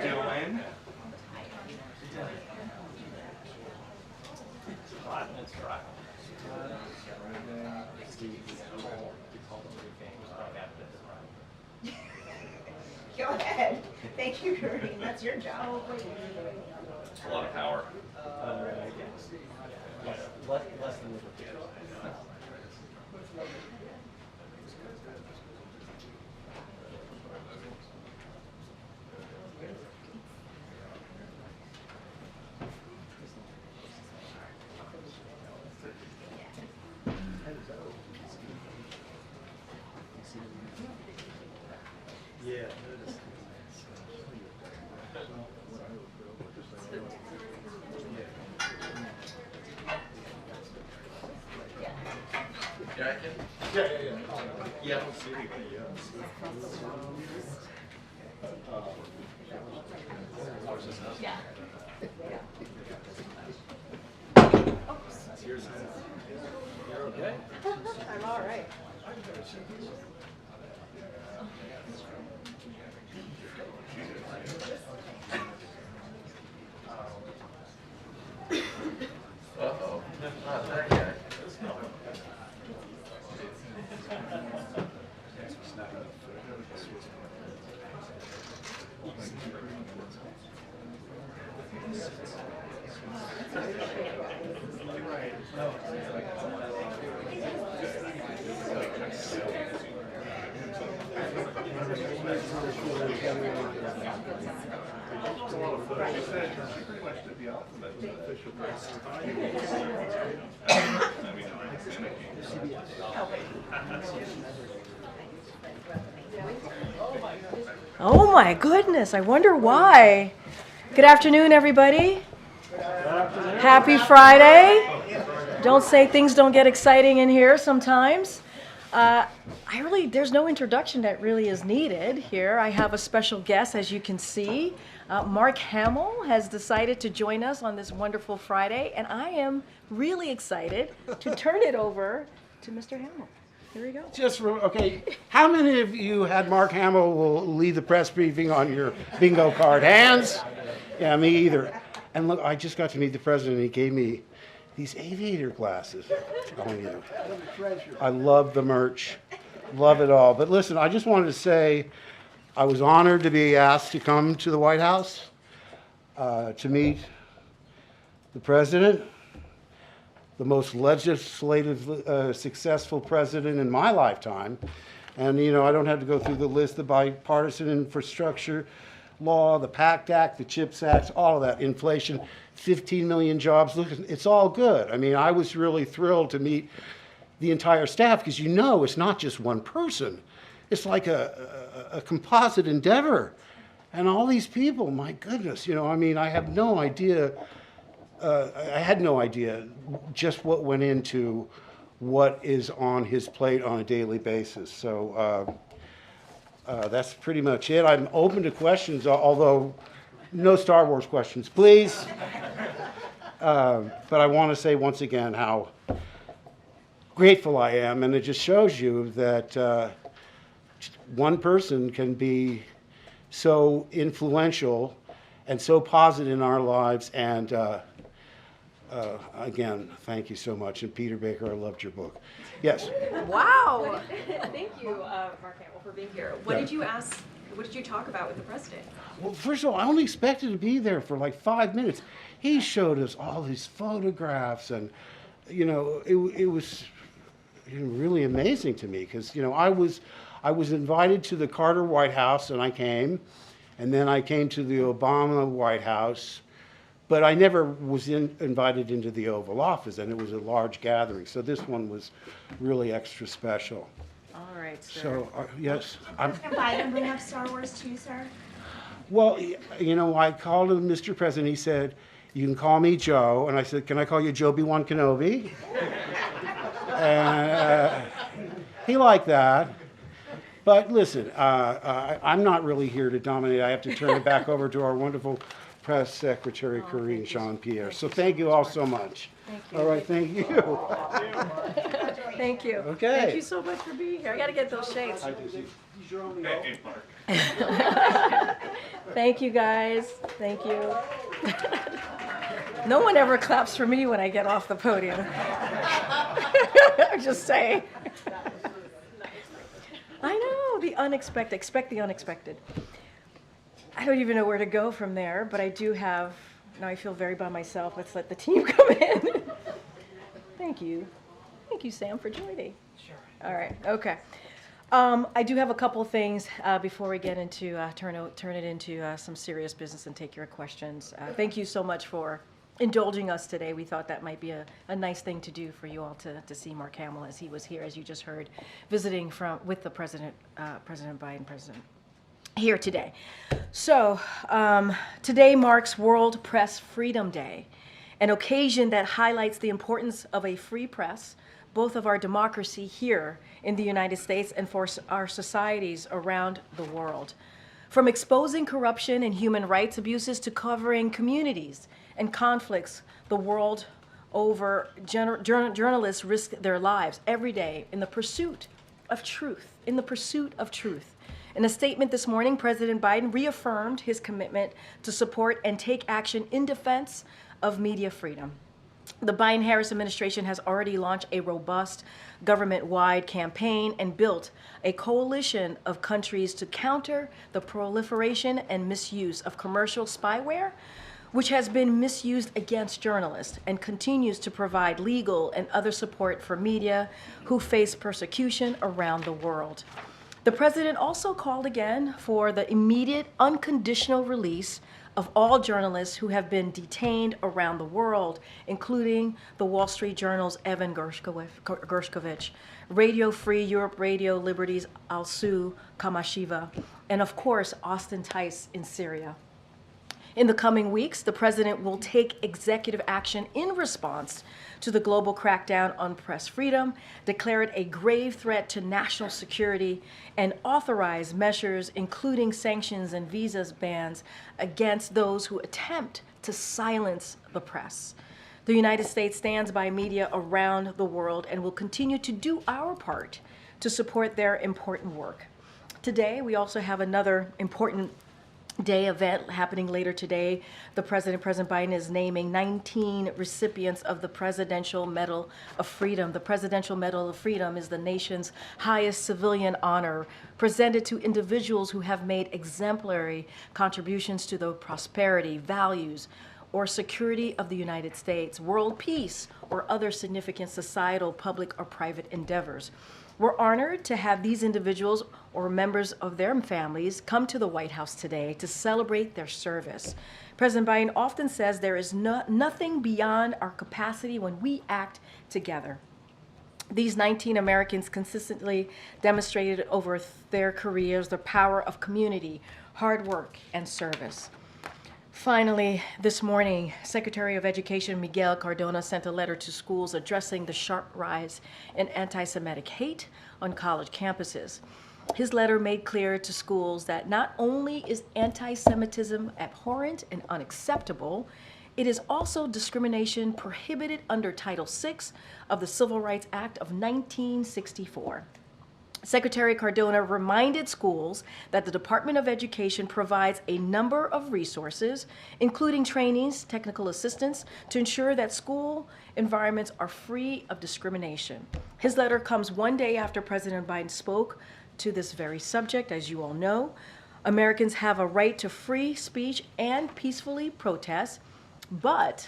doing? Go ahead. Thank you, Corinne. That's your job. It's a lot of power. Less than yeah. Yeah. You're okay? I'm all right. Uh-oh. Not that guy. Oh my goodness, I wonder why. Good afternoon, everybody. Happy Friday. Don't say things don't get exciting in here sometimes. There's no introduction that really is needed here. I have a special guest, as you can see. Mark Hamill has decided to join us on this wonderful Friday, and I am really excited to turn it over to Mr. Hamill. Here we go. Okay, how many of you had Mark Hamill will lead the press briefing on your bingo card? Hands? Yeah, me either. And look, I just got to meet the president, and he gave me these aviator glasses. I'm telling you. I love the merch. Love it all. But listen, I just wanted to say I was honored to be asked to come to the White House to meet the president, the most legislative successful president in my lifetime. And, you know, I don't have to go through the list, the bipartisan infrastructure law, the PACT Act, the CHIPS Act, all of that, inflation, 15 million jobs. Look, it's all good. I mean, I was really thrilled to meet the entire staff because, you know, it's not just one person. It's like a composite endeavor. And all these people, my goodness, you know, I mean, I have no idea. I had no idea just what went into what is on his plate on a daily basis. So that's pretty much it. I'm open to questions, although no Star Wars questions, please. But I want to say once again how grateful I am, and it just shows you that one person can be so influential and so positive in our lives. And again, thank you so much. And Peter Baker, I loved your book. Yes. Wow. Thank you, Mark Hamill, for being here. What did you ask? What did you talk about with the president? Well, first of all, I only expected to be there for like 5 minutes. He showed us all these photographs, and you know, it was really amazing to me because, you know, I was invited to the Carter White House, and I came, and then I came to the Obama White House, but I never was invited into the Oval Office, and it was a large gathering. So this one was really extra special. All right, sir. So yes, And Biden bring up Star Wars too, sir? well, you know, I called him Mr. President. He said, "You can call me Joe," and I said, "Can I call you Joe B1 Kenobi?" And he liked that. But listen, I'm not really here to dominate. I have to turn it back over to our wonderful press secretary, Corinne Jean-Pierre. So thank you all so much. Thank you. All right, thank you. Thank you. Okay. Thank you so much for being here. I got to get those shades. Hey, Mark. Thank you, guys. Thank you. No one ever claps for me when I get off the podium. I'm just saying. I know, the unexpected. Expect the unexpected. I don't even know where to go from there, but I do have, now I feel very by myself. Let's let the team come in. Thank you. Thank you, Sam, for joining. Sure. All right, okay. I do have a couple of things before we get into, turn it into some serious business and take your questions. Thank you so much for indulging us today. We thought that might be a nice thing to do for you all to see Mark Hamill as he was here, as you just heard, visiting with the President Biden, here today. So today marks World Press Freedom Day, an occasion that highlights the importance of a free press, both of our democracy here in the United States and for our societies around the world. From exposing corruption and human rights abuses to covering communities and conflicts the world over, journalists risk their lives every day in the pursuit of truth. In a statement this morning, President Biden reaffirmed his commitment to support and take action in defense of media freedom. The Biden-Harris administration has already launched a robust government-wide campaign and built a coalition of countries to counter the proliferation and misuse of commercial spyware, which has been misused against journalists, and continues to provide legal and other support for media who face persecution around the world. The president also called again for the immediate, unconditional release of all journalists who have been detained around the world, including the Wall Street Journal's Evan Gershkovich, Radio Free Europe Radio Liberty's Alsu Kamashiva, and of course, Austin Tice in Syria. In the coming weeks, the president will take executive action in response to the global crackdown on press freedom, declare it a grave threat to national security, and authorize measures including sanctions and visas bans against those who attempt to silence the press. The United States stands by media around the world and will continue to do our part to support their important work. Today, we also have another important day event happening later today. President Biden is naming 19 recipients of the Presidential Medal of Freedom. The Presidential Medal of Freedom is the nation's highest civilian honor, presented to individuals who have made exemplary contributions to the prosperity, values, or security of the United States, world peace, or other significant societal, public, or private endeavors. We're honored to have these individuals or members of their families come to the White House today to celebrate their service. President Biden often says there is nothing beyond our capacity when we act together. These 19 Americans consistently demonstrated over their careers the power of community, hard work, and service. Finally, this morning, Secretary of Education Miguel Cardona sent a letter to schools addressing the sharp rise in anti-Semitic hate on college campuses. His letter made clear to schools that not only is anti-Semitism abhorrent and unacceptable, it is also discrimination prohibited under Title VI of the Civil Rights Act of 1964. Secretary Cardona reminded schools that the Department of Education provides a number of resources, including trainings, technical assistance, to ensure that school environments are free of discrimination. His letter comes one day after President Biden spoke to this very subject. As you all know, Americans have a right to free speech and peacefully protest, but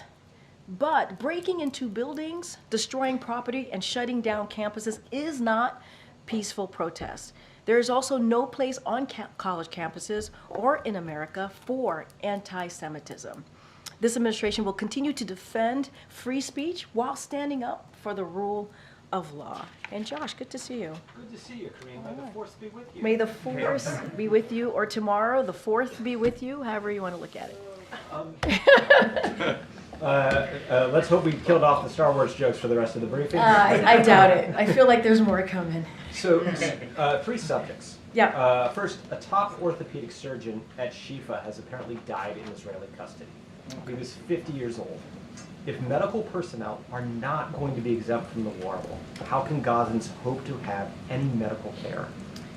breaking into buildings, destroying property, and shutting down campuses is not peaceful protest. There is also no place on college campuses or in America for anti-Semitism. This administration will continue to defend free speech while standing up for the rule of law. And Josh, good to see you. Good to see you, Kareem. May the force be with you. May the force be with you, or tomorrow, the fourth be with you, however you want to look at it. Let's hope we killed off the Star Wars jokes for the rest of the briefing. I doubt it. I feel like there's more coming. So, three subjects. Yeah. First, a top orthopedic surgeon at Shifa has apparently died in Israeli custody. He was 50 years old. if medical personnel are not going to be exempt from the war, how can Gazans hope to have any medical care?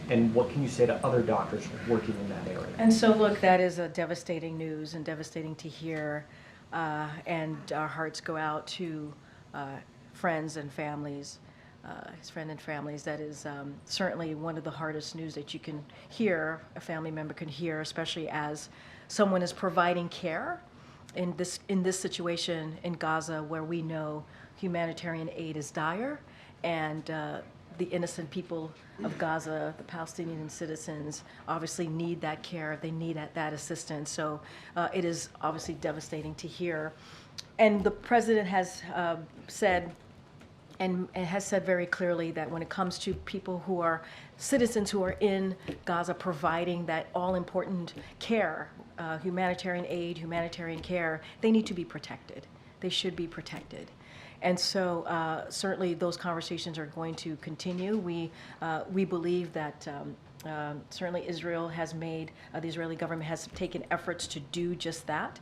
And what can you say to other doctors working in that area? And so, look, that is a devastating news and devastating to hear. And our hearts go out to friends and families, his friends and families. That is certainly one of the hardest news that you can hear, a family member can hear, especially as someone is providing care in this situation in Gaza, where we know humanitarian aid is dire, and the innocent people of Gaza, the Palestinian citizens, obviously need that care. They need that assistance. So it is obviously devastating to hear. And the president has said, and has said very clearly, that when it comes to people who are citizens who are in Gaza providing that all-important care, humanitarian aid, humanitarian care, they need to be protected. They should be protected. And so certainly those conversations are going to continue. We believe that certainly Israel has made, the Israeli government has taken efforts to do just that,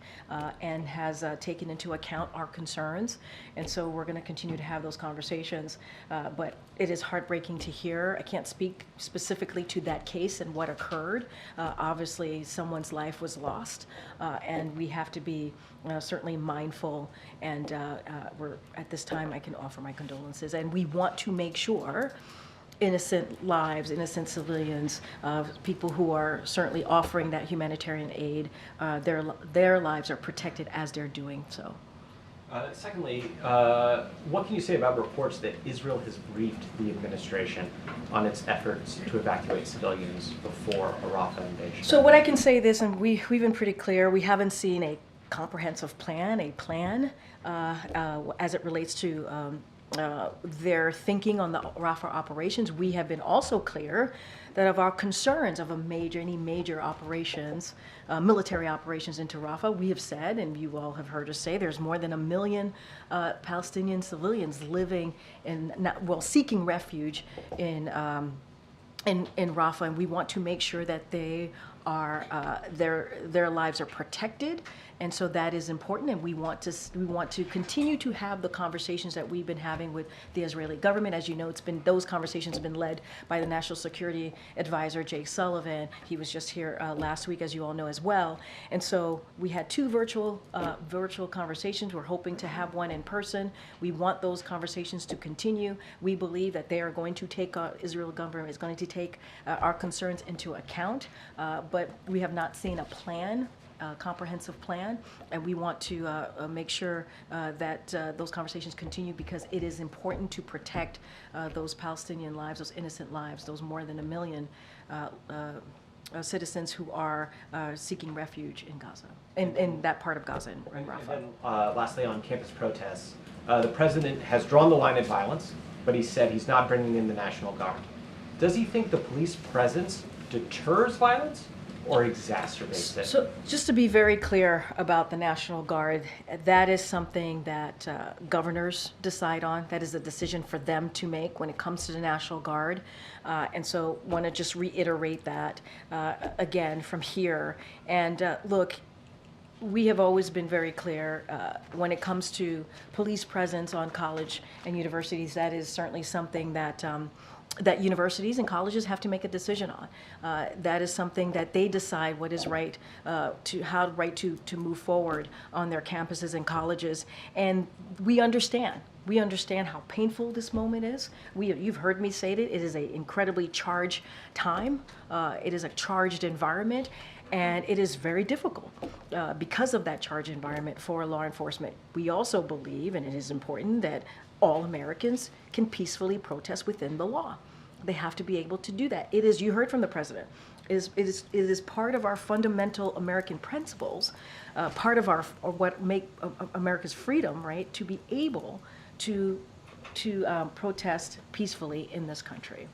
and has taken into account our concerns. And so we're going to continue to have those conversations. But it is heartbreaking to hear. I can't speak specifically to that case and what occurred. Obviously, someone's life was lost, and we have to be certainly mindful. And we're at this time, I can offer my condolences. And we want to make sure innocent lives, innocent civilians, people who are certainly offering that humanitarian aid, their lives are protected as they're doing so. Secondly, what can you say about reports that Israel has briefed the administration on its efforts to evacuate civilians before a Rafah invasion? So what I can say this, and we've been pretty clear, we haven't seen a comprehensive plan, as it relates to their thinking on the Rafah operations. We have been also clear that of our concerns of any major operations, military operations into Rafah, we have said, and you all have heard us say, there's more than 1 million Palestinian civilians living seeking refuge in Rafah, and we want to make sure that they are their lives are protected. And so that is important, and we want to continue to have the conversations that we've been having with the Israeli government. As you know, those conversations have been led by the National Security Advisor, Jake Sullivan. He was just here last week, as you all know as well. And so we had 2 virtual conversations. We're hoping to have one in person. We want those conversations to continue. We believe that they are going to take, Israel government is going to take our concerns into account, but we have not seen a plan, comprehensive plan, and we want to make sure that those conversations continue, because it is important to protect those Palestinian lives, those innocent lives, those more than 1 million citizens who are seeking refuge in Gaza, in that part of Gaza, in Rafah. And then, lastly, on campus protests, the president has drawn the line at violence, but he said he's not bringing in the National Guard. Does he think the police presence deters violence or exacerbates it? So just to be very clear about the National Guard, that is something that governors decide on. That is a decision for them to make when it comes to the National Guard. And so want to just reiterate that again from here. And look, we have always been very clear when it comes to police presence on college and universities. That is certainly something that that universities and colleges have to make a decision on. That is something that they decide what is right to move forward on their campuses and colleges. And we understand how painful this moment is. You've heard me say it is an incredibly charged time. It is a charged environment. And it is very difficult because of that charged environment for law enforcement. We also believe, and it is important, that all Americans can peacefully protest within the law. They have to be able to do that. It is, you heard from the president, it is part of our fundamental American principles, part of what make America's freedom, right, to be able to protest peacefully in this country.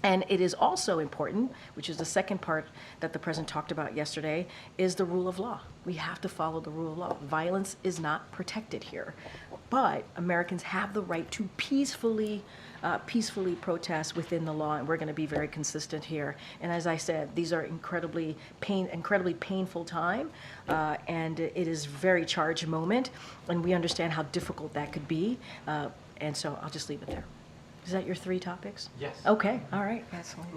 And it is also important, which is the second part that the president talked about yesterday, is the rule of law. We have to follow the rule of law. Violence is not protected here. but Americans have the right to peacefully protest within the law, and we're going to be very consistent here. And as I said, these are incredibly painful time, and it is very charged moment, and we understand how difficult that could be. And so I'll just leave it there. Is that your 3 topics? Yes. Okay. All right. Excellent.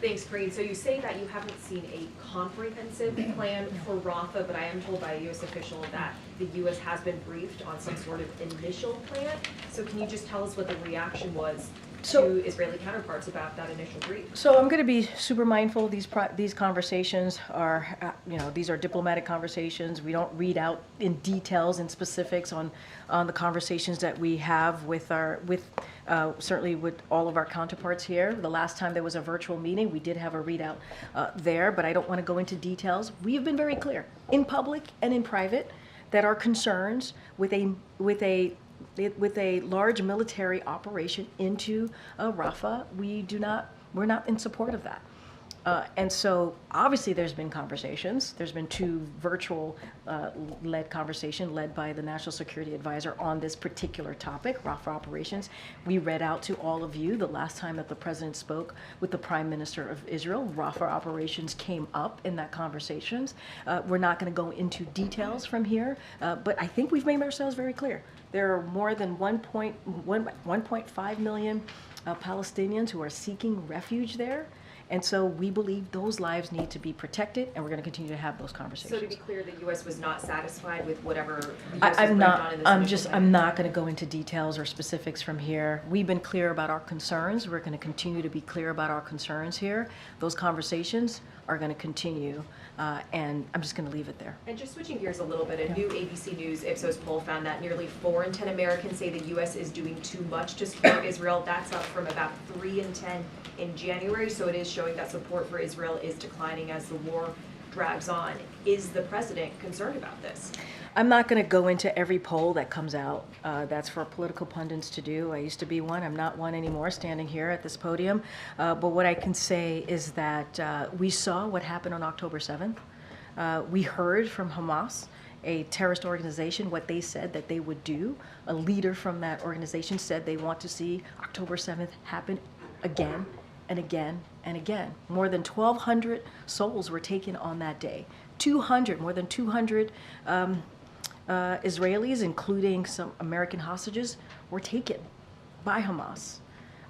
Thanks, Corinne. So you say that you haven't seen a comprehensive plan for Rafah, but I am told by a U.S. official that the U.S. has been briefed on some sort of initial plan. So can you just tell us what the reaction was to Israeli counterparts about that initial brief? So I'm going to be super mindful. These conversations are, these are diplomatic conversations. We don't read out in details and specifics on the conversations that we have with certainly with all of our counterparts here. The last time there was a virtual meeting, we did have a readout there, but I don't want to go into details. We have been very clear in public and in private that our concerns with a large military operation into Rafah, we're not in support of that. And so obviously there's been conversations. There's been 2 virtual led conversations led by the National Security Advisor on this particular topic, Rafah operations. We read out to all of you the last time that the President spoke with the Prime Minister of Israel. Rafah operations came up in that conversations. We're not going to go into details from here, but I think we've made ourselves very clear. There are more than 1.5 million Palestinians who are seeking refuge there. And so we believe those lives need to be protected, and we're going to continue to have those conversations. So to be clear, the U.S. was not satisfied with whatever the U.S. I'm was not. on in this I'm initial just. plan? I'm not going to go into details or specifics from here. We've been clear about our concerns. We're going to continue to be clear about our concerns here. Those conversations are going to continue, and I'm just going to leave it there. And just switching gears a little bit, a new ABC News Ipsos poll found that nearly 4 in 10 Americans say the U.S. is doing too much to support Israel. That's up from about 3 in 10 in January, so it is showing that support for Israel is declining as the war drags on. Is the president concerned about this? I'm not going to go into every poll that comes out. That's for political pundits to do. I used to be one. I'm not one anymore standing here at this podium. But what I can say is that we saw what happened on October 7th. We heard from Hamas, a terrorist organization, what they said that they would do. A leader from that organization said they want to see October 7th happen again and again and again. More than 1,200 souls were taken on that day. More than 200 Israelis, including some American hostages, were taken by Hamas.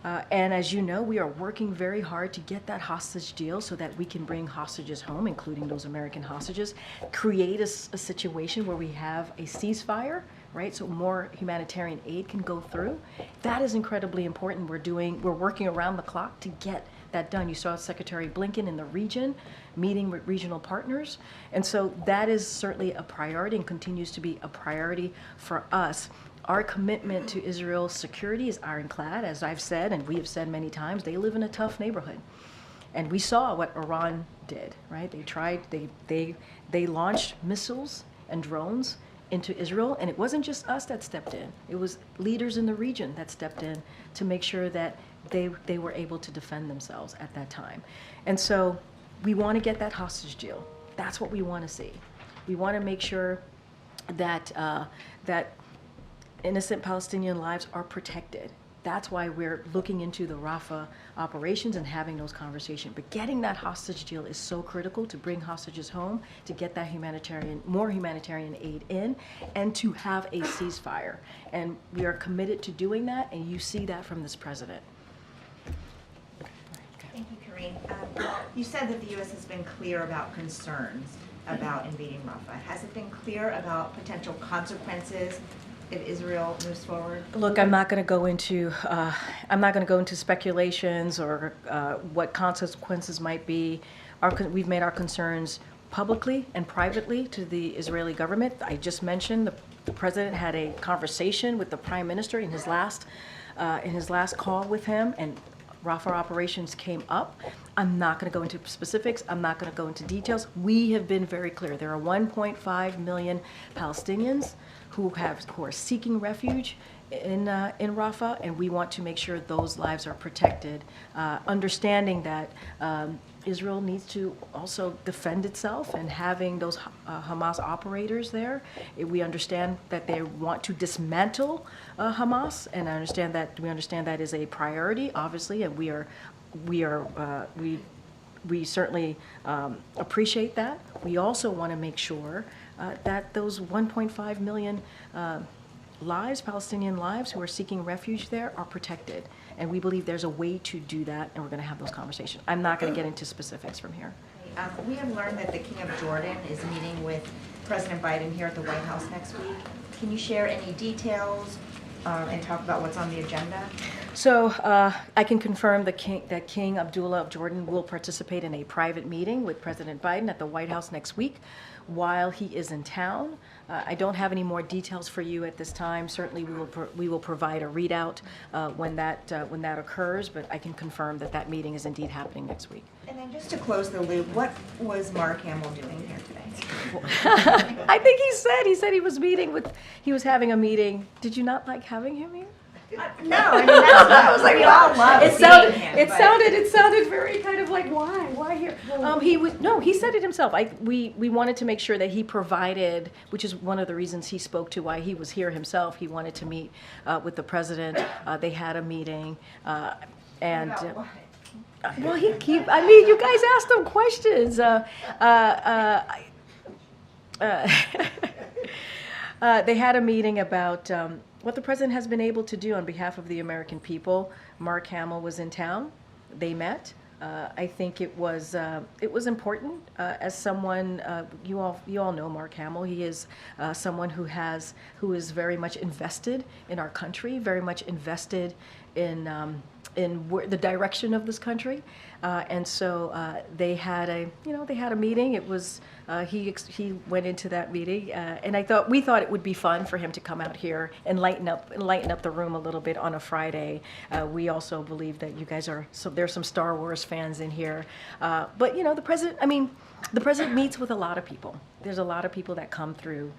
And as you know, we are working very hard to get that hostage deal so that we can bring hostages home, including those American hostages, create a situation where we have a ceasefire, right? So more humanitarian aid can go through. That is incredibly important. We're working around the clock to get that done. You saw Secretary Blinken in the region meeting with regional partners. And so that is certainly a priority and continues to be a priority for us. Our commitment to Israel's security is ironclad, as I've said, and we have said many times. They live in a tough neighborhood. And we saw what Iran did, right? They launched missiles and drones into Israel, and it wasn't just us that stepped in. It was leaders in the region that stepped in to make sure that they were able to defend themselves at that time. And so we want to get that hostage deal. That's what we want to see. We want to make sure that that innocent Palestinian lives are protected. That's why we're looking into the Rafah operations and having those conversations. But getting that hostage deal is so critical to bring hostages home, to get that more humanitarian aid in, and to have a ceasefire. And we are committed to doing that, and you see that from this president. Thank you, Corinne. You said that the U.S. has been clear about concerns about invading Rafah. Has it been clear about potential consequences if Israel moves forward? Look, I'm not going to go into speculations or what consequences might be. We've made our concerns publicly and privately to the Israeli government. I just mentioned the president had a conversation with the prime minister in his last call with him, and Rafah operations came up. I'm not going to go into specifics. I'm not going to go into details. We have been very clear. There are 1.5 million Palestinians who are seeking refuge in Rafah, and we want to make sure those lives are protected. Understanding that Israel needs to also defend itself, and having those Hamas operators there, we understand that they want to dismantle Hamas, and we understand that is a priority, obviously, and we certainly appreciate that. We also want to make sure that those 1.5 million lives, Palestinian lives, who are seeking refuge there are protected. And we believe there's a way to do that, and we're going to have those conversations. I'm not going to get into specifics from here. We have learned that the King of Jordan is meeting with President Biden here at the White House next week. Can you share any details and talk about what's on the agenda? So I can confirm that King Abdullah of Jordan will participate in a private meeting with President Biden at the White House next week while he is in town. I don't have any more details for you at this time. Certainly we will provide a readout when that occurs, but I can confirm that meeting is indeed happening next week. And then just to close the loop, what was Mark Hamill doing here today? I think he said he was having a meeting. Did you not like having him here? No, I mean, that was like, we all love seeing him. It sounded very kind of like, why here? He said it himself. We wanted to make sure that he provided, which is one of the reasons he spoke to why he was here himself. He wanted to meet with the president. They had a meeting, and. Well, I mean, you guys asked him questions. They had a meeting about what the president has been able to do on behalf of the American people. Mark Hamill was in town. They met. I think it was important as someone you all know Mark Hamill. He is someone who is very much invested in our country, very much invested in the direction of this country, and so they had a meeting. It was he went into that meeting, and we thought it would be fun for him to come out here and lighten up the room a little bit on a Friday. We also believe that you guys there's some Star Wars fans in here, but the president meets with a lot of people. There's a lot of people that come through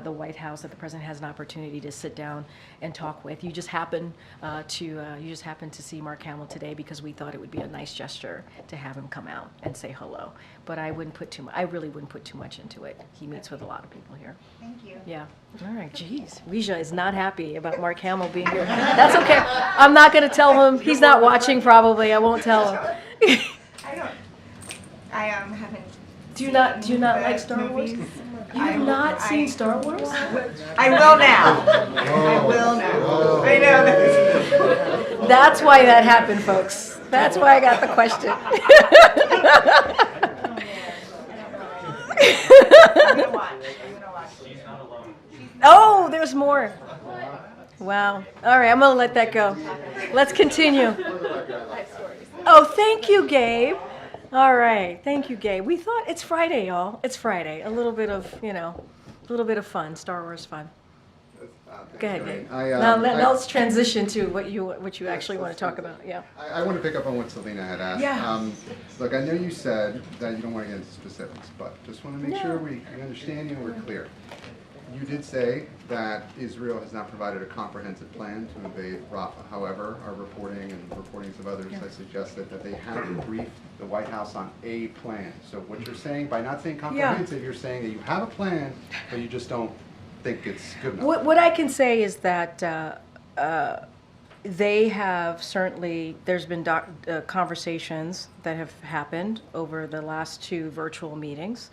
the White House that the president has an opportunity to sit down and talk with. You just happen to see Mark Hamill today because we thought it would be a nice gesture to have him come out and say hello. But I really wouldn't put too much into it. He meets with a lot of people here. Thank you. Yeah. All right. Geez, Rija is not happy about Mark Hamill being here. That's okay. I'm not going to tell him. He's not watching. Probably. I won't tell him. I haven't. Do you not like Star Wars? You have not seen Star Wars? I will now. I will now. I know that. That's why that happened, folks. That's why I got the question. I'm gonna watch. Oh, there's more. Wow. All right, I'm going to let that go. Let's continue. Oh, thank you, Gabe. All right, thank you, Gabe. We thought it's Friday, y'all. It's Friday. A little bit of fun, Star Wars fun. Go ahead, Gabe. Now let's transition to what you actually want to talk about. Yeah. I want to pick up on what Selena had asked. Yeah. Look, I know you said that you don't want to get into specifics, but just want to make sure we understand you and we're clear. You did say that Israel has not provided a comprehensive plan to invade Rafah. However, our reporting and reportings of others have suggested that they have briefed the White House on a plan. So what you're saying, by not saying comprehensive, you're saying that you have a plan, but you just don't think it's good enough. What I can say is that they have certainly, there's been conversations that have happened over the last 2 virtual meetings.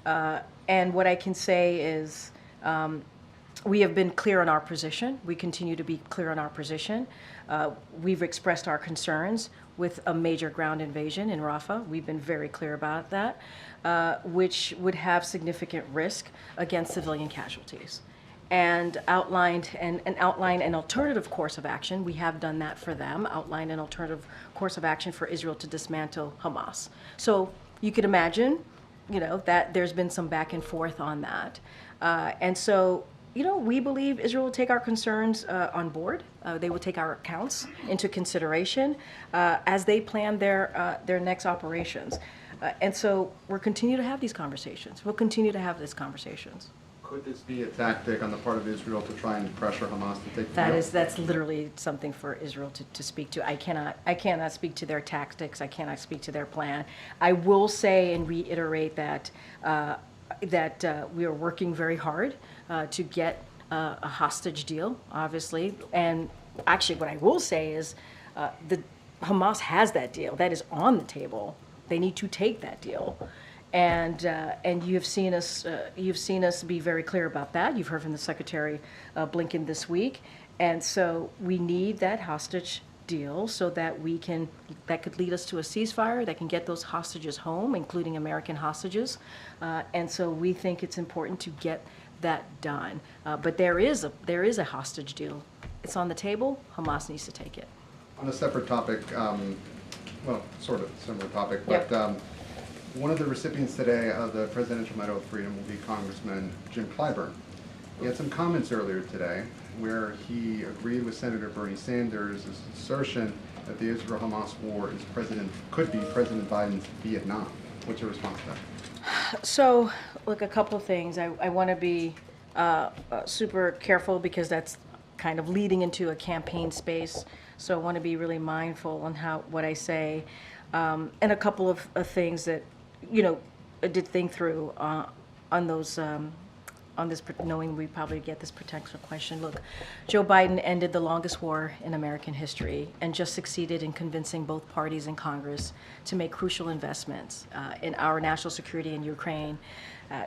And what I can say is, we have been clear on our position. We continue to be clear on our position. We've expressed our concerns with a major ground invasion in Rafah. We've been very clear about that, which would have significant risk against civilian casualties. And outline an alternative course of action. We have done that for them, outline an alternative course of action for Israel to dismantle Hamas. So you could imagine, that there's been some back and forth on that. And so, we believe Israel will take our concerns on board. They will take our accounts into consideration as they plan their next operations. And so we'll continue to have these conversations. We'll continue to have these conversations. Could this be a tactic on the part of Israel to try and pressure Hamas to take the deal? That's literally something for Israel to speak to. I cannot speak to their tactics. I cannot speak to their plan. I will say and reiterate that we are working very hard to get a hostage deal, obviously. And actually, what I will say is the Hamas has that deal. That is on the table. They need to take that deal. And you've seen us be very clear about that. You've heard from the Secretary Blinken this week, and so we need that hostage deal so that that could lead us to a ceasefire that can get those hostages home, including American hostages. And so we think it's important to get that done. But there is a hostage deal. It's on the table. Hamas needs to take it. On a separate topic, well, sort of similar topic, Yep. but one of the recipients today of the Presidential Medal of Freedom will be Congressman Jim Clyburn. He had some comments earlier today where he agreed with Senator Bernie Sanders' assertion that the Israel-Hamas war could be President Biden's Vietnam. What's your response to that? So, look, a couple of things. I want to be super careful because that's kind of leading into a campaign space. So I want to be really mindful on what I say, and a couple of things that, I did think through on those. On this, knowing we probably get this protection question. Look, Joe Biden ended the longest war in American history and just succeeded in convincing both parties in Congress to make crucial investments in our national security in Ukraine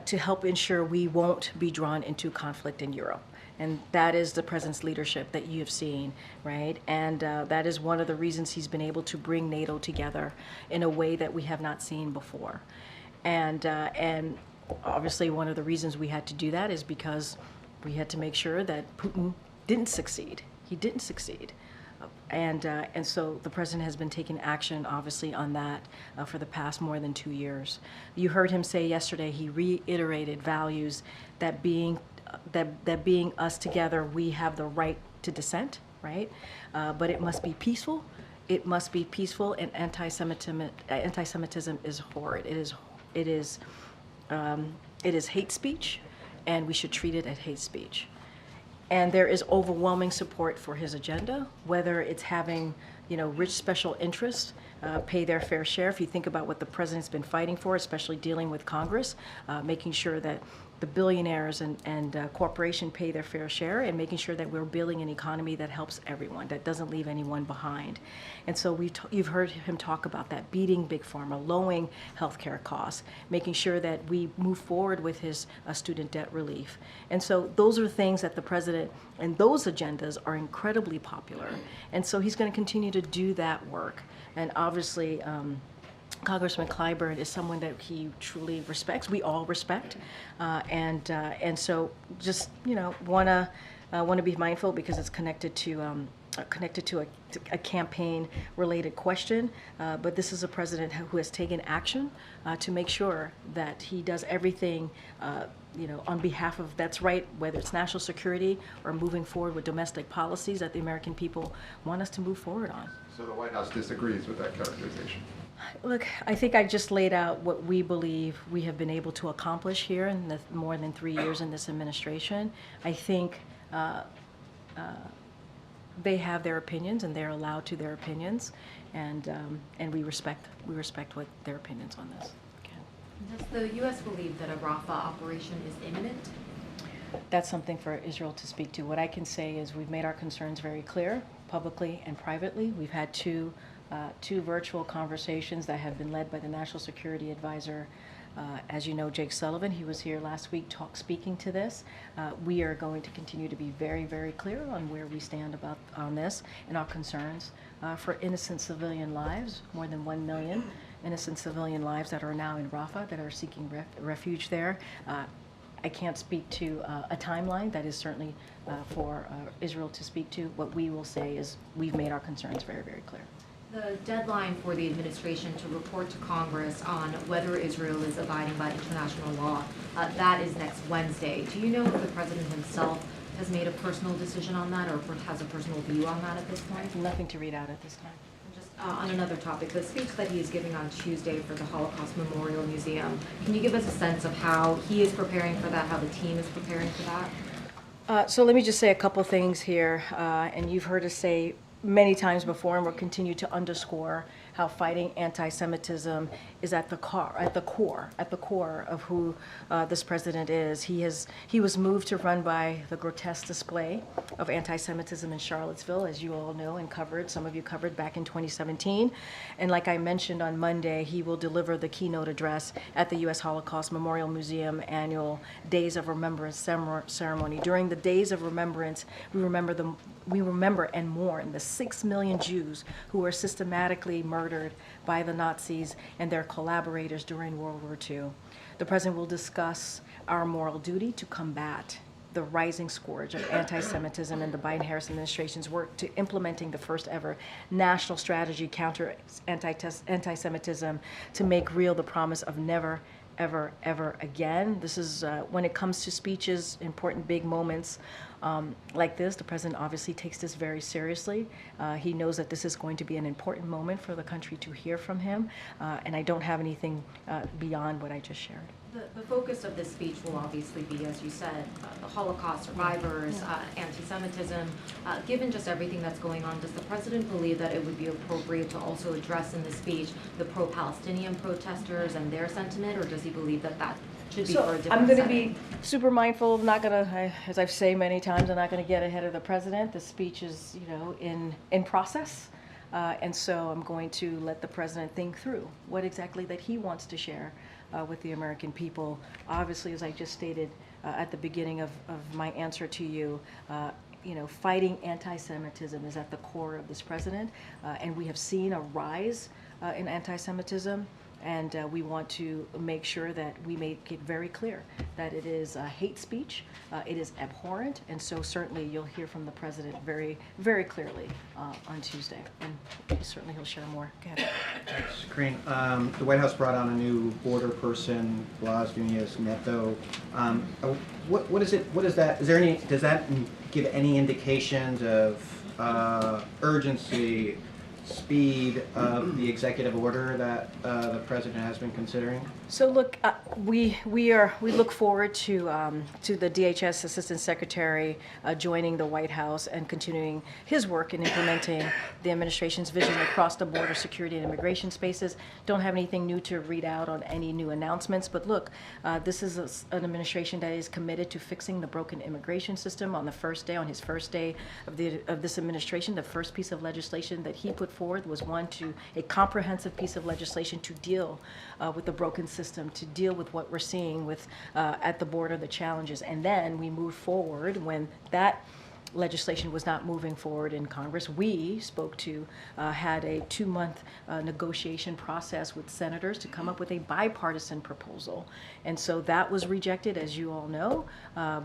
to help ensure we won't be drawn into conflict in Europe. And that is the president's leadership that you have seen, right? And that is one of the reasons he's been able to bring NATO together in a way that we have not seen before. And obviously, one of the reasons we had to do that is because we had to make sure that Putin didn't succeed. He didn't succeed. And so the president has been taking action, obviously, on that for the past more than 2 years. You heard him say yesterday, he reiterated values that being us together, we have the right to dissent, right? But it must be peaceful. It must be peaceful, and anti-Semitism is horrid. It is hate speech, and we should treat it as hate speech. And there is overwhelming support for his agenda, whether it's having, rich special interests pay their fair share. If you think about what the president's been fighting for, especially dealing with Congress, making sure that the billionaires and corporations pay their fair share, and making sure that we're building an economy that helps everyone, that doesn't leave anyone behind. And so you've heard him talk about that, beating big pharma, lowering healthcare costs, making sure that we move forward with his student debt relief. And so those are things that the president and those agendas are incredibly popular. And so he's going to continue to do that work. And obviously, Congressman Clyburn is someone that he truly respects. We all respect, and so just want to be mindful because it's connected to a campaign-related question. But this is a president who has taken action to make sure that he does everything on behalf of that's right, whether it's national security or moving forward with domestic policies that the American people want us to move forward on. So the White House disagrees with that characterization? Look, I think I just laid out what we believe we have been able to accomplish here in the more than 3 years in this administration. I think they have their opinions, and they're allowed to their opinions, and we respect what their opinions on this. Does the U.S. believe that a Rafah operation is imminent? That's something for Israel to speak to. What I can say is we've made our concerns very clear, publicly and privately. We've had two virtual conversations that have been led by the National Security Advisor. As you know, Jake Sullivan, he was here last week speaking to this. We are going to continue to be very, very clear on where we stand on this and our concerns for innocent civilian lives, more than 1 million innocent civilian lives that are now in Rafah that are seeking refuge there. I can't speak to a timeline. That is certainly for Israel to speak to. What we will say is we've made our concerns very, very clear. The deadline for the administration to report to Congress on whether Israel is abiding by international law, that is next Wednesday. Do you know if the president himself has made a personal decision on that or has a personal view on that at this point? Nothing to read out at this time. Just On another topic, the speech that he is giving on Tuesday for the Holocaust Memorial Museum, can you give us a sense of how he is preparing for that, how the team is preparing for that? So let me just say a couple things here, and you've heard us say many times before, and we'll continue to underscore how fighting anti-Semitism is at the core of who this president is. He was moved to run by the grotesque display of anti-Semitism in Charlottesville, as you all know and covered. Some of you covered back in 2017. And like I mentioned on Monday, he will deliver the keynote address at the U.S. Holocaust Memorial Museum annual Days of Remembrance ceremony. During the Days of Remembrance, we remember and mourn the 6 million Jews who were systematically murdered by the Nazis and their collaborators during World War II. The president will discuss our moral duty to combat the rising scourge of anti-Semitism and the Biden-Harris administration's work to implementing the first ever national strategy counter anti-Semitism to make real the promise of never, ever, ever again. This is, when it comes to speeches, important big moments like this, the president obviously takes this very seriously. He knows that this is going to be an important moment for the country to hear from him, and I don't have anything beyond what I just shared. The focus of this speech will obviously be, as you said, the Holocaust survivors, anti-Semitism. Given just everything that's going on, does the president believe that it would be appropriate to also address in the speech the pro-Palestinian protesters and their sentiment, or does he believe that that should be for a different I'm going to setting? be super mindful of not going to, as I've said many times, I'm not going to get ahead of the president. The speech is, in process. And so I'm going to let the president think through what exactly that he wants to share with the American people. Obviously, as I just stated at the beginning of my answer to you, fighting anti-Semitism is at the core of this president, and we have seen a rise in anti-Semitism. And we want to make sure that we make it very clear that it is hate speech, it is abhorrent, and so certainly you'll hear from the president very, very clearly on Tuesday, and certainly he'll share more. Go ahead. Thanks, Corinne. The White House brought on a new border person, Blas Nunez Neto. What is it? What is that? Is there any? Does that give any indications of urgency, speed of the executive order that the president has been considering? So look, we look forward to the DHS Assistant Secretary joining the White House and continuing his work in implementing the administration's vision across the border security and immigration spaces. Don't have anything new to read out on any new announcements, but look, this is an administration that is committed to fixing the broken immigration system. On his first day of this administration, the first piece of legislation that he put forward was a comprehensive piece of legislation to deal with the broken system, to deal with what we're seeing with at the border, the challenges. And then we moved forward when that legislation was not moving forward in Congress. We had a 2-month negotiation process with senators to come up with a bipartisan proposal. And so that was rejected, as you all know,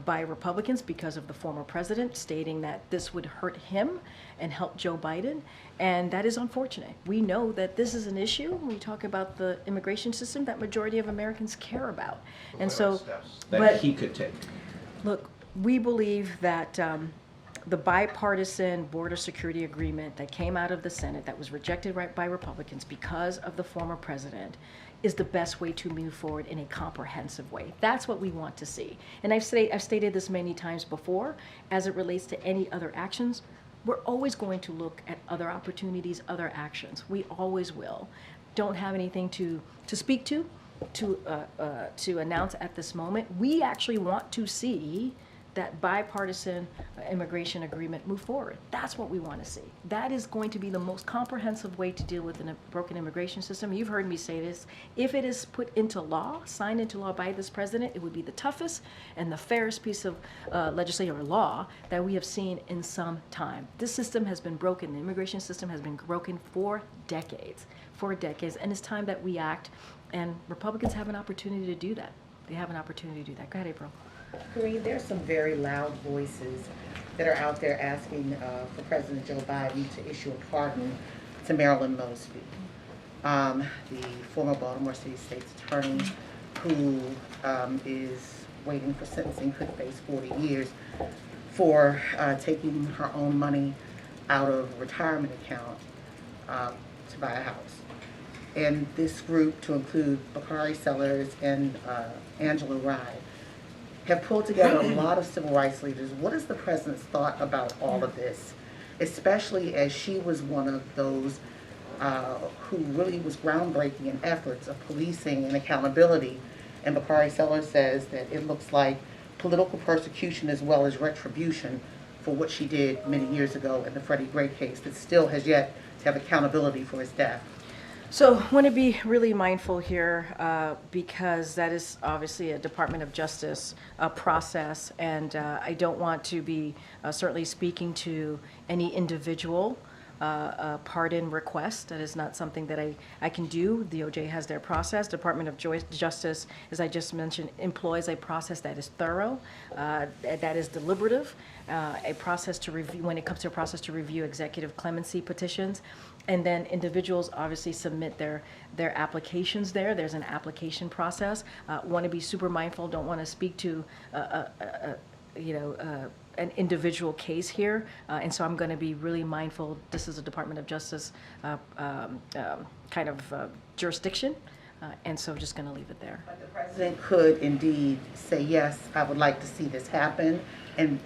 by Republicans because of the former president stating that this would hurt him and help Joe Biden. And that is unfortunate. We know that this is an issue when we talk about the immigration system that majority of Americans care about. And so, that he could take. Look, we believe that the bipartisan border security agreement that came out of the Senate that was rejected by Republicans because of the former president is the best way to move forward in a comprehensive way. That's what we want to see. And I've stated this many times before, as it relates to any other actions, we're always going to look at other opportunities, other actions. We always will. Don't have anything to speak to announce at this moment. We actually want to see that bipartisan immigration agreement move forward. That's what we want to see. That is going to be the most comprehensive way to deal with a broken immigration system. You've heard me say this. If it is put into law, signed into law by this president, it would be the toughest and the fairest piece of legislation or law that we have seen in some time. This system has been broken. The immigration system has been broken for decades, and it's time that we act, and Republicans have an opportunity to do that. They have an opportunity to do that. Go ahead, April. Kareem, there's some very loud voices that are out there asking for President Joe Biden to issue a pardon to Marilyn Mosby, the former Baltimore City State's attorney who is waiting for sentencing, could face 40 years for taking her own money out of a retirement account to buy a house. And this group, to include Bakari Sellers and Angela Rye, have pulled together a lot of civil rights leaders. What is the president's thought about all of this, especially as she was one of those who really was groundbreaking in efforts of policing and accountability? And Bakari Sellers says that it looks like political persecution as well as retribution for what she did many years ago in the Freddie Gray case that still has yet to have accountability for his death. So I want to be really mindful here because that is obviously a Department of Justice process, and I don't want to be certainly speaking to any individual pardon request. That is not something that I can do. The DOJ has their process. Department of Justice, as I just mentioned, employs a process that is thorough, that is deliberative, a process to review, when it comes to a process to review executive clemency petitions. And then individuals obviously submit their applications there. There's an application process. Want to be super mindful, don't want to speak to an individual case here, and so I'm going to be really mindful. This is a Department of Justice kind of jurisdiction, and so just going to leave it there. But the president could indeed say, yes, I would like to see this happen, and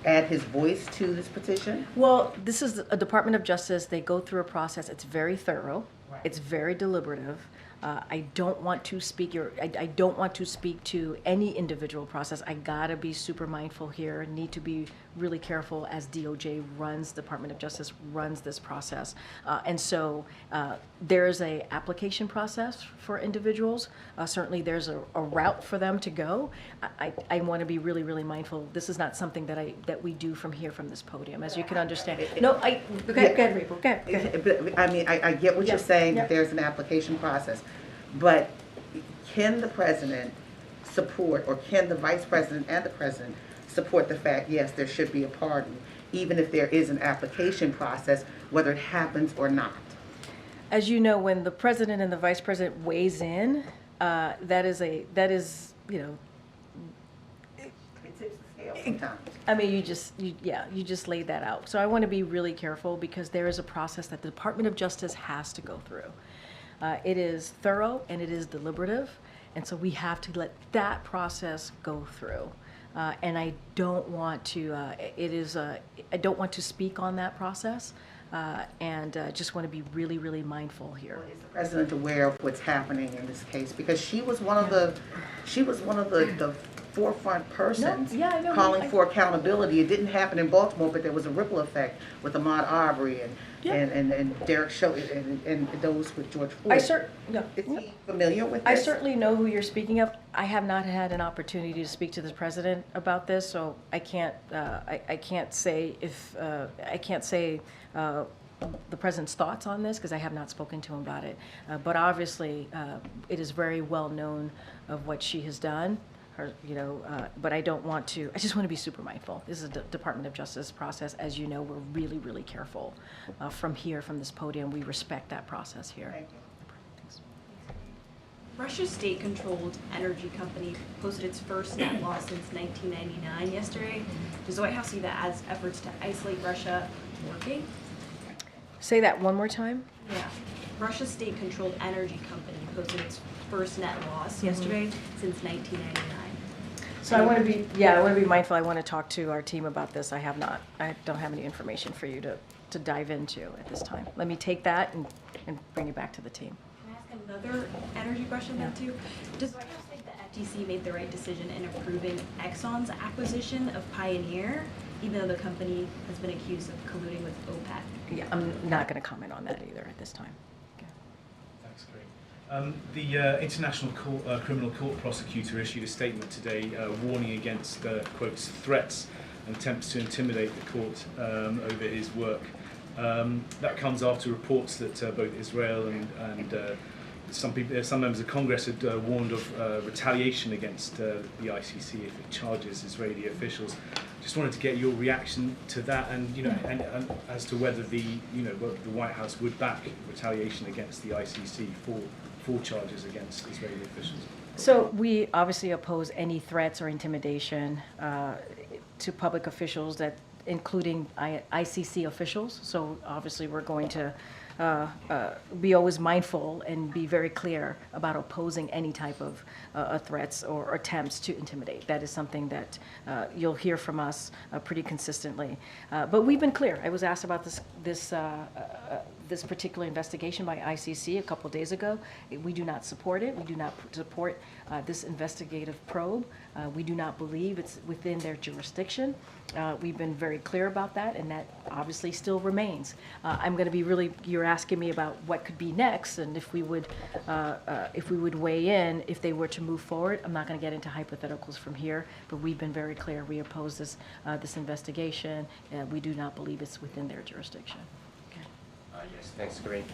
add his voice to this petition? Well, this is a Department of Justice. They go through a process. It's very thorough. Right. It's very deliberative. I don't want to speak I don't want to speak to any individual process. I gotta be super mindful here. Need to be really careful as DOJ runs, Department of Justice runs this process, and so there is a application process for individuals. Certainly, there's a route for them to go. I want to be really, really mindful. This is not something that we do from here, from this podium, as you can understand. No, go ahead, Repo. Go ahead. I mean, I get what you're saying, that there's an application process, but can the president support, or can the vice president and the president support the fact, yes, there should be a pardon, even if there is an application process, whether it happens or not? As you know, when the president and the vice president weighs in, that is, you know, It tips the scale sometimes. I mean, you just laid that out. So I want to be really careful because there is a process that the Department of Justice has to go through. It is thorough and it is deliberative, and so we have to let that process go through. And I don't want to. I don't want to speak on that process, and just want to be really, really mindful here. Is the president aware of what's happening in this case? Because she was one of the forefront persons calling for accountability. It didn't happen in Baltimore, but there was a ripple effect with Ahmaud Arbery and Derek Chauvin and those with George Floyd. Is he familiar with this? I certainly know who you're speaking of. I have not had an opportunity to speak to the president about this, so I can't. I can't say if I can't say the president's thoughts on this because I have not spoken to him about it. But obviously, it is very well known of what she has done. But I don't want to. I just want to be super mindful. This is a Department of Justice process. As you know, we're really, really careful from here, from this podium. We respect that process here. Thank you. Thanks. Russia's state-controlled energy company posted its first net loss since 1999 yesterday. Does the White House see that as efforts to isolate Russia working? Say that one more time. Yeah. Russia's state-controlled energy company posted its first net loss yesterday since 1999. So I want to be mindful. I want to talk to our team about this. I don't have any information for you to dive into at this time. Let me take that and bring it back to the team. Can I ask another energy question then too? Does the White House think the FTC made the right decision in approving Exxon's acquisition of Pioneer, even though the company has been accused of colluding with OPEC? Yeah, I'm not going to comment on that either at this time. Thanks, Craig. The International Criminal Court prosecutor issued a statement today warning against, quotes, threats and attempts to intimidate the court over his work. That comes after reports that both Israel and some members of Congress had warned of retaliation against the ICC if it charges Israeli officials. Just wanted to get your reaction to that, and and as to whether the White House would back retaliation against the ICC for charges against Israeli officials. So we obviously oppose any threats or intimidation to public officials, including ICC officials. So obviously we're going to be always mindful and be very clear about opposing any type of threats or attempts to intimidate. That is something that you'll hear from us pretty consistently. But we've been clear. I was asked about this particular investigation by ICC a couple of days ago. We do not support it. We do not support this investigative probe. We do not believe it's within their jurisdiction. We've been very clear about that, and that obviously still remains. I'm going to be really, you're asking me about what could be next, and if we would weigh in if they were to move forward. I'm not going to get into hypotheticals from here, but we've been very clear. We oppose this investigation. We do not believe it's within their jurisdiction. Yes, thanks, Corinne.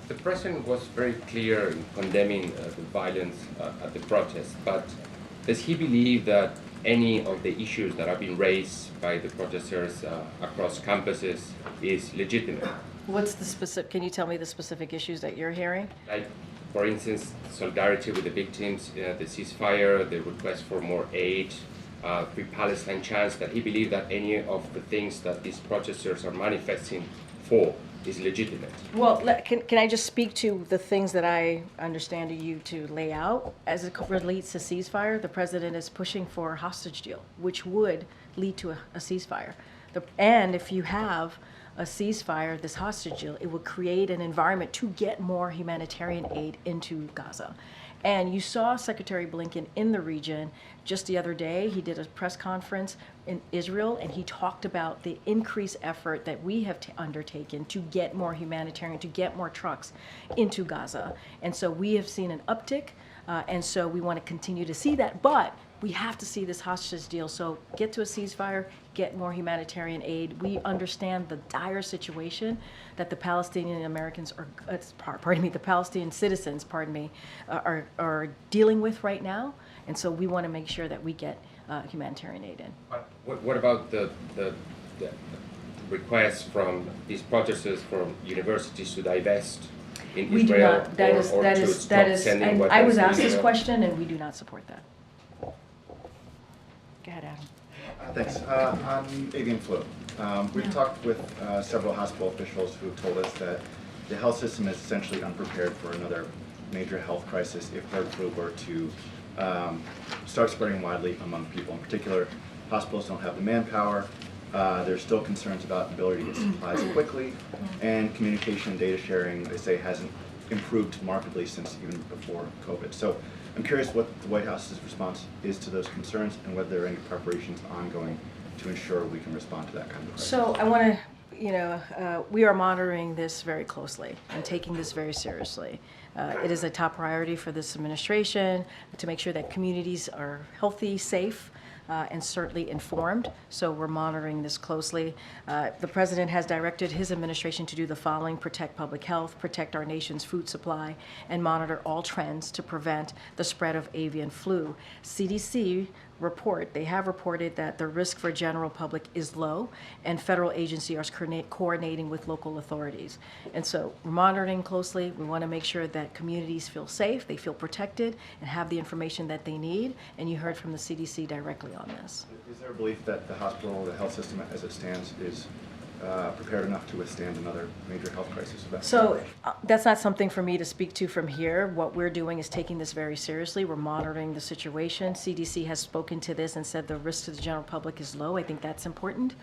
The President was very clear in condemning the violence at the protest, but does he believe that any of the issues that have been raised by the protesters across campuses is legitimate? What's the specific, can you tell me the specific issues that you're hearing? Like, for instance, solidarity with the victims, the ceasefire, the request for more aid, free Palestine chants, that he believed that any of the things that these protesters are manifesting for is legitimate. Well, can I just speak to the things that I understand you to lay out? As it relates to ceasefire, the president is pushing for a hostage deal, which would lead to a ceasefire. And if you have a ceasefire, this hostage deal, it would create an environment to get more humanitarian aid into Gaza. And you saw Secretary Blinken in the region just the other day. He did a press conference in Israel, and he talked about the increased effort that we have undertaken to get more humanitarian, to get more trucks into Gaza. And so we have seen an uptick, and so we want to continue to see that. But we have to see this hostage deal. So get to a ceasefire, get more humanitarian aid. We understand the dire situation that the Palestinian Americans the Palestinian citizens, are dealing with right now. And so we want to make sure that we get humanitarian aid in. What about the requests from these protesters from universities to divest in We Israel do not. That is. And I was asked this question, and we do not support that. Go ahead, Adam. Thanks. On avian flu, we've talked with several hospital officials who told us that the health system is essentially unprepared for another major health crisis if bird flu were to start spreading widely among people. In particular, hospitals don't have the manpower. There's still concerns about the ability to get supplies quickly, and communication and data sharing, they say, hasn't improved markedly since even before COVID. So I'm curious what the White House's response is to those concerns, and whether there are any preparations ongoing to ensure we can respond to that kind of crisis. So I want to, we are monitoring this very closely and taking this very seriously. It is a top priority for this administration to make sure that communities are healthy, safe, and certainly informed. So we're monitoring this closely. The president has directed his administration to do the following: protect public health, protect our nation's food supply, and monitor all trends to prevent the spread of avian flu. CDC they have reported that the risk for general public is low, and federal agencies are coordinating with local authorities. And so we're monitoring closely. We want to make sure that communities feel safe, they feel protected, and have the information that they need. And you heard from the CDC directly on this. Is there a belief that the hospital, the health system as it stands, is prepared enough to withstand another major health crisis? So that's not something for me to speak to from here. What we're doing is taking this very seriously. We're monitoring the situation. CDC has spoken to this and said the risk to the general public is low. I think that's important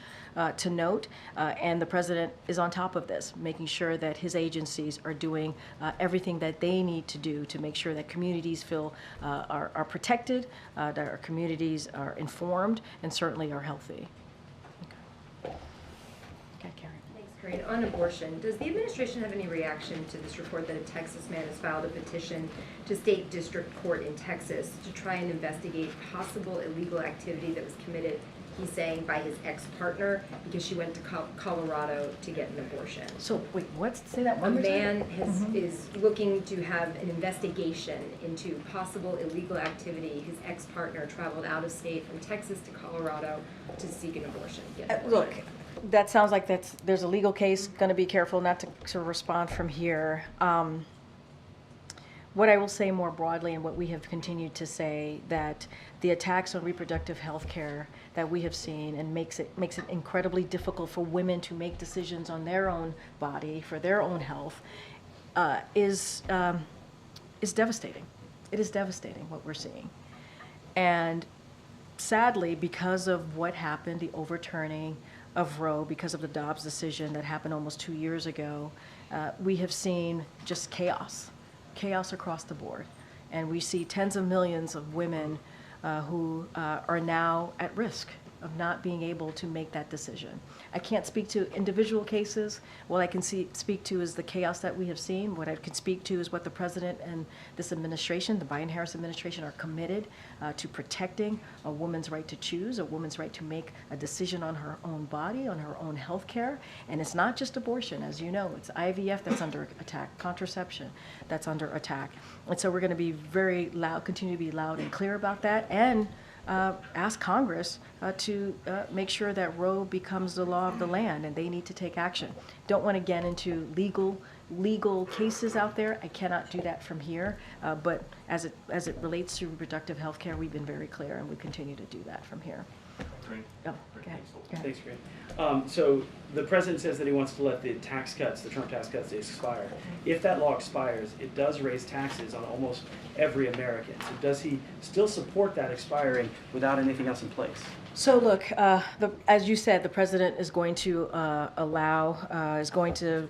to note. And the president is on top of this, making sure that his agencies are doing everything that they need to do to make sure that communities feel are protected, that our communities are informed, and certainly are healthy. Thanks, Corinne. On abortion, does the administration have any reaction to this report that a Texas man has filed a petition to state district court in Texas to try and investigate possible illegal activity that was committed, he's saying, by his ex-partner because she went to Colorado to get an abortion? So wait, what? Say that one A more time. man is looking to have an investigation into possible illegal activity. His ex-partner traveled out of state from Texas to Colorado to seek an abortion. Look, that sounds like there's a legal case. Going to be careful not to respond from here. What I will say more broadly, and what we have continued to say, that the attacks on reproductive health care that we have seen, and makes it incredibly difficult for women to make decisions on their own body, for their own health, is devastating. It is devastating what we're seeing. And sadly, because of what happened, the overturning of Roe, because of the Dobbs decision that happened almost 2 years ago, we have seen just chaos across the board. And we see tens of millions of women who are now at risk of not being able to make that decision. I can't speak to individual cases. What I can speak to is the chaos that we have seen. What I can speak to is what the president and this administration, the Biden-Harris administration, are committed to protecting a woman's right to choose, a woman's right to make a decision on her own body, on her own health care. And it's not just abortion, as you know. It's IVF that's under attack, contraception that's under attack. And so we're going to be very loud, continue to be loud and clear about that, and ask Congress to make sure that Roe becomes the law of the land, and they need to take action. Don't want to get into legal cases out there. I cannot do that from here, but as it relates to reproductive health care, we've been very clear, and we continue to do that from here. Great. Oh, go ahead. Thanks, Greg. So the president says that he wants to let the tax cuts, the Trump tax cuts, expire. If that law expires, it does raise taxes on almost every American. So does he still support that expiring without anything else in place? So look, as you said, the president is going to is going to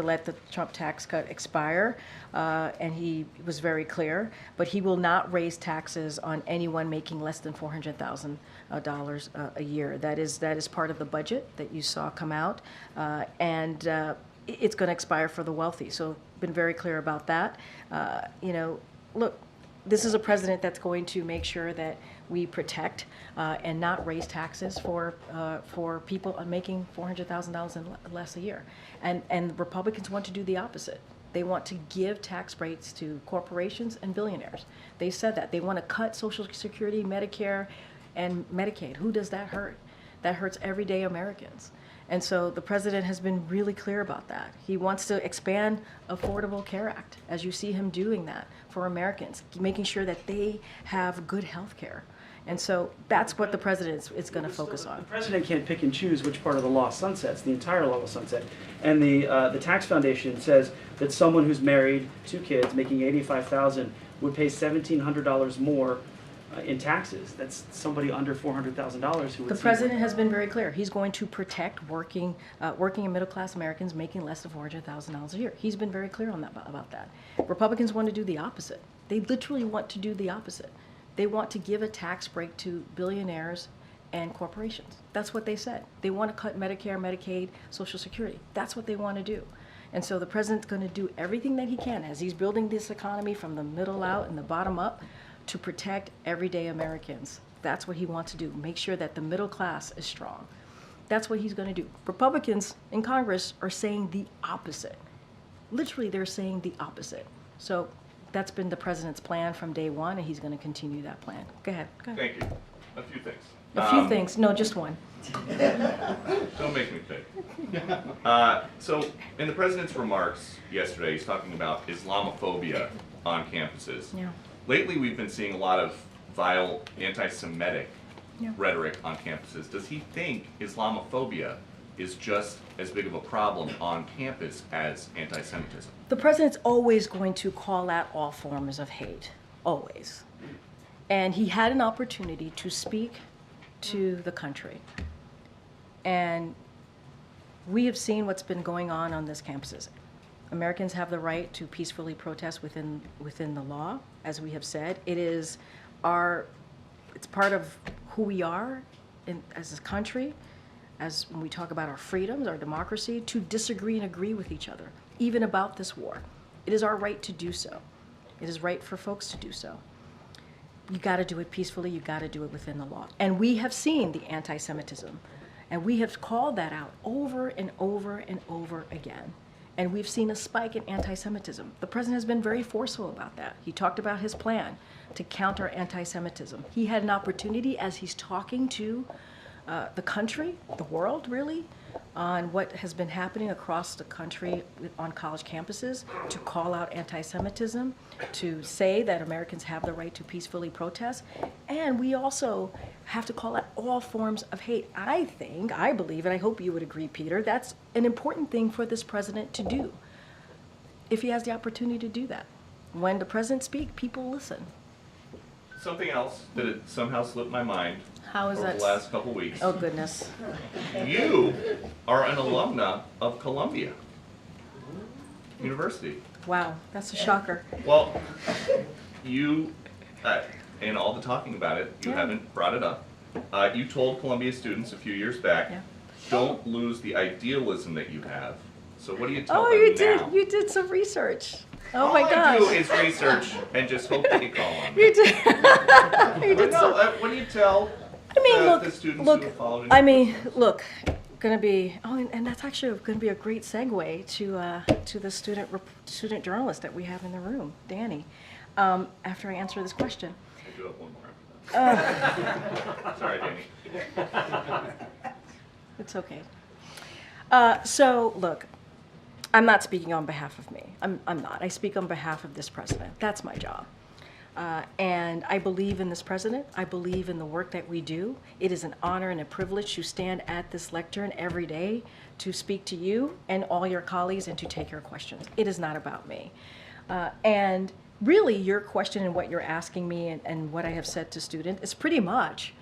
let the Trump tax cut expire, and he was very clear. But he will not raise taxes on anyone making less than $400,000 a year. That is part of the budget that you saw come out, and it's going to expire for the wealthy. So been very clear about that. Look, this is a president that's going to make sure that we protect and not raise taxes for people making $400,000 and less a year. And Republicans want to do the opposite. They want to give tax breaks to corporations and billionaires. They said that. They want to cut Social Security, Medicare, and Medicaid. Who does that hurt? That hurts everyday Americans. And so the president has been really clear about that. He wants to expand Affordable Care Act, as you see him doing that for Americans, making sure that they have good health care. And so that's what the president is going to focus on. The president can't pick and choose which part of the law sunsets. The entire law will sunset. And the Tax Foundation says that someone who's married, 2 kids, making $85,000 would pay $1,700 more in taxes. That's somebody under $400,000 who would. The president has been very clear. He's going to protect working and middle-class Americans making less than $400,000 a year. He's been very clear on about that. Republicans want to do the opposite. They literally want to do the opposite. They want to give a tax break to billionaires and corporations. That's what they said. They want to cut Medicare, Medicaid, Social Security. That's what they want to do. And so the president's going to do everything that he can as he's building this economy from the middle out and the bottom up to protect everyday Americans. That's what he wants to do. Make sure that the middle class is strong. That's what he's going to do. Republicans in Congress are saying the opposite. Literally, they're saying the opposite. So that's been the president's plan from day one, and he's going to continue that plan. Go ahead. Thank you. A few things. A few things. No, just one. Don't make me think. So in the president's remarks yesterday, he's talking about Islamophobia on campuses. Yeah. Lately, we've been seeing a lot of vile anti-Semitic rhetoric on campuses. Does he think Islamophobia is just as big of a problem on campus as anti-Semitism? The president's always going to call out all forms of hate, always. And he had an opportunity to speak to the country. And we have seen what's been going on these campuses. Americans have the right to peacefully protest within the law, as we have said. It's part of who we are as a country, as when we talk about our freedoms, our democracy, to disagree and agree with each other, even about this war. It is our right to do so. It is right for folks to do so. You got to do it peacefully. You got to do it within the law. And we have seen the anti-Semitism, and we have called that out over and over and over again. And we've seen a spike in anti-Semitism. The president has been very forceful about that. He talked about his plan to counter anti-Semitism. He had an opportunity as he's talking to the country, the world really, on what has been happening across the country on college campuses, to call out anti-Semitism, to say that Americans have the right to peacefully protest. And we also have to call out all forms of hate. I believe, and I hope you would agree, Peter, that's an important thing for this president to do, if he has the opportunity to do that. When the president speaks, people listen. Something else that had somehow slipped my mind How is over that? the last couple weeks. Oh, goodness. You are an alumna of Columbia University. Wow, that's a shocker. Well, you, in all the talking about it, you haven't brought it up. You told Columbia students a few years back, don't lose the idealism that you have. So what do you tell them you now? did. You did some research. Oh All my I gosh. do is research and just hope that you call on me. You did. You But did no, some. what do you tell the students who have followed in your footsteps? Gonna be. Oh, and that's actually gonna be a great segue to the student journalist that we have in the room, Danny. After I answer this question. I do have one more after that. Sorry, Danny. It's okay. So look, I'm not speaking on behalf of me. I'm not. I speak on behalf of this president. That's my job. And I believe in this president. I believe in the work that we do. It is an honor and a privilege to stand at this lectern every day to speak to you and all your colleagues and to take your questions. It is not about me. And really, your question and what you're asking me and what I have said to students is pretty much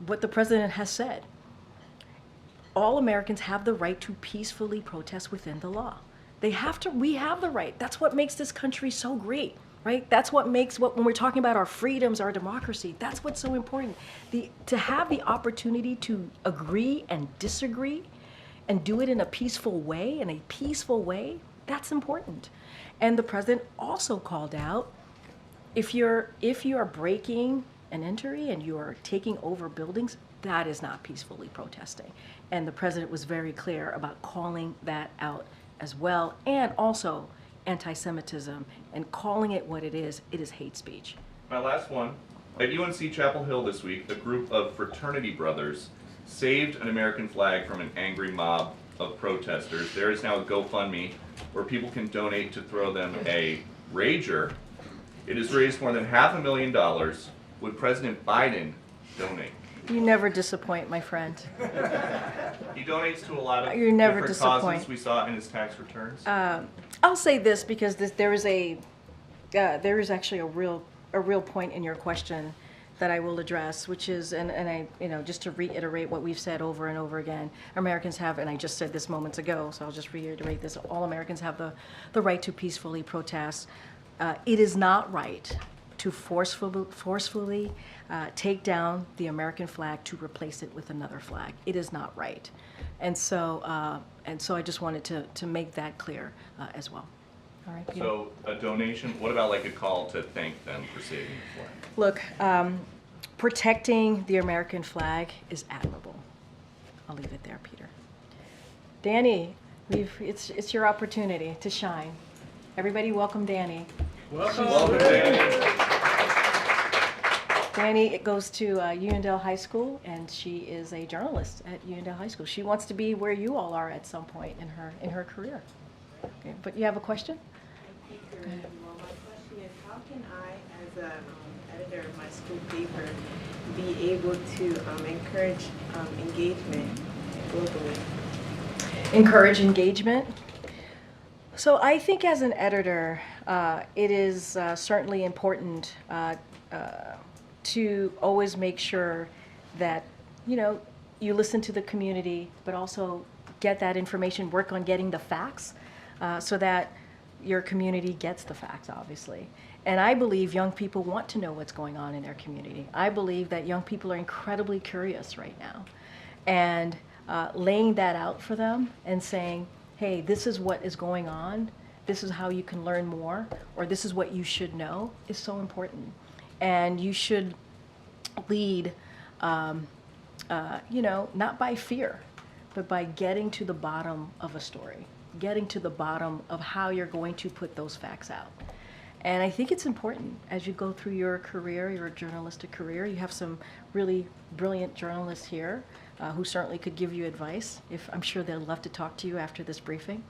what the president has said. All Americans have the right to peacefully protest within the law. They have to, we have the right. That's what makes this country so great, right? That's what makes, when we're talking about our freedoms, our democracy, that's what's so important. To have the opportunity to agree and disagree and do it in a peaceful way, that's important. And the president also called out, if you are breaking an entry and you are taking over buildings, that is not peacefully protesting. And the president was very clear about calling that out as well, and also anti-Semitism, and calling it what it is hate speech. My last one. At UNC Chapel Hill this week, a group of fraternity brothers saved an American flag from an angry mob of protesters. There is now a GoFundMe where people can donate to throw them a Rager. It has raised more than $500,000. Would President Biden donate? You never disappoint, my friend. He donates to a lot of You never different disappoint. causes we saw in his tax returns. I'll say this because there is actually a real point in your question that I will address, which is, and I, just to reiterate what we've said over and over again, Americans have, and I just said this moments ago, so I'll just reiterate this, all Americans have the right to peacefully protest. It is not right to forcefully take down the American flag to replace it with another flag. It is not right. And so I just wanted to make that clear as well. All right, Peter? So a donation, what about like a call to thank them for saving the flag? Look, protecting the American flag is admirable. I'll leave it there, Peter. Danny, it's your opportunity to shine. Everybody welcome Danny. Welcome, Danny. Danny goes to Uniondale High School, and she is a journalist at Uniondale High School. She wants to be where you all are at some point in her career. Okay, but you have a question? Well, my question is, how can I, as an editor of my school paper, be able to encourage engagement globally? Encourage engagement. So I think as an editor, it is certainly important to always make sure that, you listen to the community, but also get that information, work on getting the facts so that your community gets the facts, obviously. And I believe young people want to know what's going on in their community. I believe that young people are incredibly curious right now. And laying that out for them and saying, hey, this is what is going on, this is how you can learn more, or this is what you should know, is so important. And you should lead, not by fear, but by getting to the bottom of a story, getting to the bottom of how you're going to put those facts out. And I think it's important as you go through your career, your journalistic career. You have some really brilliant journalists here who certainly could give you advice. I'm sure they'd love to talk to you after this briefing.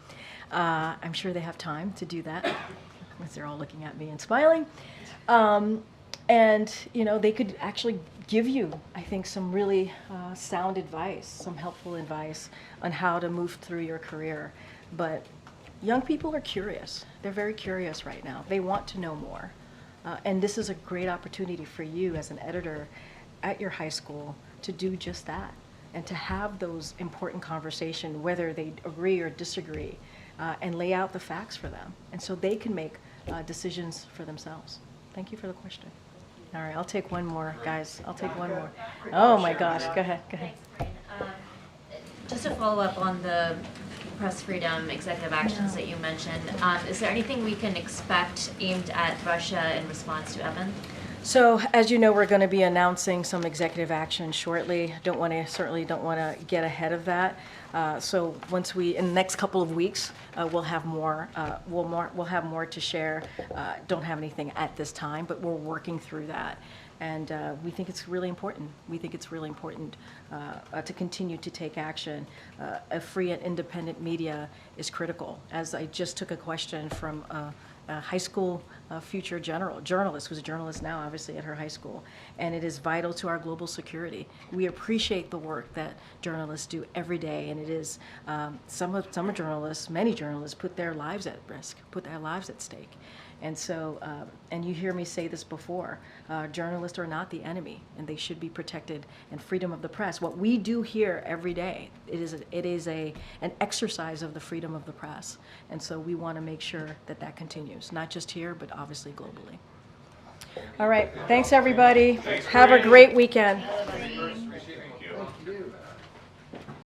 I'm sure they have time to do that, as they're all looking at me and smiling. And they could actually give you, I think, some really sound advice, some helpful advice on how to move through your career. But young people are curious. They're very curious right now. They want to know more. And this is a great opportunity for you as an editor at your high school to do just that and to have those important conversations, whether they agree or disagree, and lay out the facts for them. And so they can make decisions for themselves. Thank you for the question. All right, I'll take one more, guys. I'll take one more. Oh my gosh, go ahead, go ahead. Just to follow up on the press freedom executive actions that you mentioned, is there anything we can expect aimed at Russia in response to Evan? So, as you know, we're going to be announcing some executive action shortly. Certainly don't want to get ahead of that. So once in the next couple of weeks, we'll have more. We'll have more to share. Don't have anything at this time, but we're working through that. And we think it's really important. We think it's really important to continue to take action. A free and independent media is critical. As I just took a question from a high school future journalist, who's a journalist now, obviously, at her high school. And it is vital to our global security. We appreciate the work that journalists do every day, and it is, many journalists put their lives at risk, put their lives at stake. And so, and you hear me say this before, journalists are not the enemy, and they should be protected, and freedom of the press. What we do here every day, it is an exercise of the freedom of the press. And so we want to make sure that that continues, not just here, but obviously globally. All right, thanks everybody. Have a great weekend.